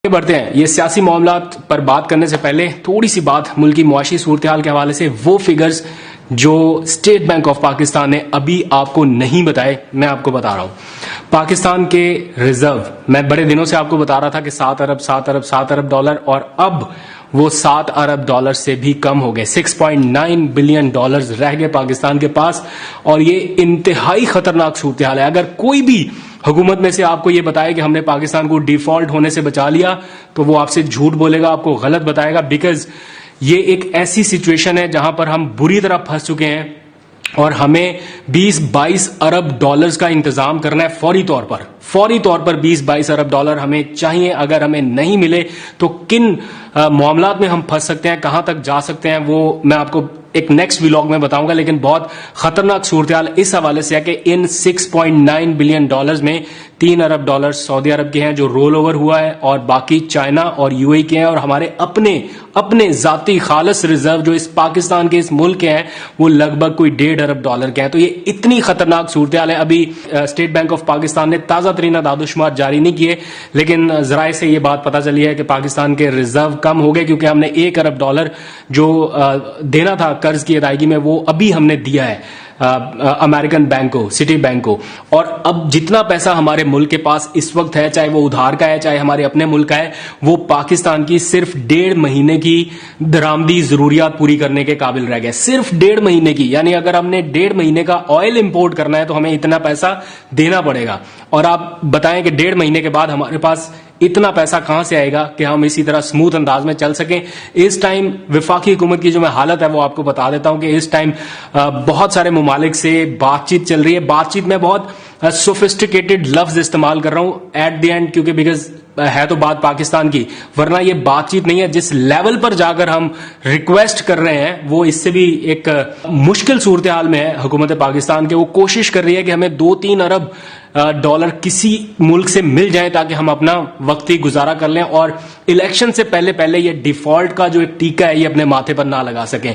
आगे बढ़ते हैं। ये सियासी मामला पर बात करने से पहले थोड़ी सी बात मुल्क की मुआशी सूरत हाल के हवाले से, वो फिगर्स जो स्टेट बैंक ऑफ पाकिस्तान ने अभी आपको नहीं बताए, मैं आपको बता रहा हूं। पाकिस्तान के रिजर्व, मैं बड़े दिनों से आपको बता रहा था कि 7 अरब डॉलर, और अब वो 7 अरब डॉलर से भी कम हो गए। 6.9 बिलियन डॉलर्स रह गए पाकिस्तान के पास, और ये इंतहाई खतरनाक सूरत हाल है। अगर कोई भी हुकूमत में से आपको ये बताए कि हमने पाकिस्तान को डिफॉल्ट होने से बचा लिया, तो वो आपसे झूठ बोलेगा, आपको गलत बताएगा। बिकॉज ये एक ऐसी सिचुएशन है जहां पर हम बुरी तरह फंस चुके हैं और हमें 20-22 अरब डॉलर्स का इंतजाम करना है फौरी तौर पर 20-22 अरब डॉलर हमें चाहिए। अगर हमें नहीं मिले तो किन मामलात में हम फंस सकते हैं, कहां तक जा सकते हैं, वो मैं आपको एक नेक्स्ट व्लॉग में बताऊंगा। लेकिन बहुत खतरनाक सूरत हाल इस हवाले से है कि इन 6.9 बिलियन डॉलर्स में 3 अरब डॉलर सऊदी अरब के हैं जो रोल ओवर हुआ है, और बाकी चाइना और यूएई के हैं, और हमारे अपने जाती खालस रिजर्व जो इस पाकिस्तान के इस मुल्क के हैं वो लगभग कोई 1.5 अरब डॉलर के हैं। तो ये इतनी खतरनाक सूरत हाल है। अभी स्टेट बैंक ऑफ पाकिस्तान ने ताजा तरीन आदादोशुमार जारी नहीं किए, लेकिन जराए से ये बात पता चली है कि पाकिस्तान के रिजर्व कम हो गए, क्योंकि हमने 1 अरब डॉलर जो देना था कर्ज की अदायगी में, वो अभी हमने दिया है अमेरिकन बैंक को, सिटी बैंक को। और अब जितना पैसा हमारे मुल्क के पास इस वक्त है, चाहे वो उधार का है चाहे हमारे अपने मुल्क का है, वो पाकिस्तान की सिर्फ 1.5 महीने की दरामदी जरूरियात पूरी करने के काबिल रह गए। सिर्फ 1.5 महीने की, यानी अगर हमने 1.5 महीने का ऑयल इंपोर्ट करना है तो हमें इतना पैसा देना पड़ेगा। और आप बताएं कि 1.5 महीने के बाद हमारे पास इतना पैसा कहां से आएगा कि हम इसी तरह स्मूथ अंदाज में चल सकें। इस टाइम विफाकी हुकूमत की जो मैं हालत है वो आपको बता देता हूं कि इस टाइम बहुत सारे मुमालिक से बातचीत चल रही है। बातचीत में बहुत सोफिस्टिकेटेड लफ्ज इस्तेमाल कर रहा हूं एट द एंड, क्योंकि बिकॉज है तो बात पाकिस्तान की, वरना ये बातचीत नहीं है। जिस लेवल पर जाकर हम रिक्वेस्ट कर रहे हैं वो इससे भी एक मुश्किल सूरत हाल में है हुकूमत पाकिस्तान के। वो कोशिश कर रही है कि हमें 2-3 अरब डॉलर किसी मुल्क से मिल जाए ताकि हम अपना वक्ती गुजारा कर लें और इलेक्शन से पहले ये डिफॉल्ट का जो एक टीका है ये अपने माथे पर ना लगा सकें।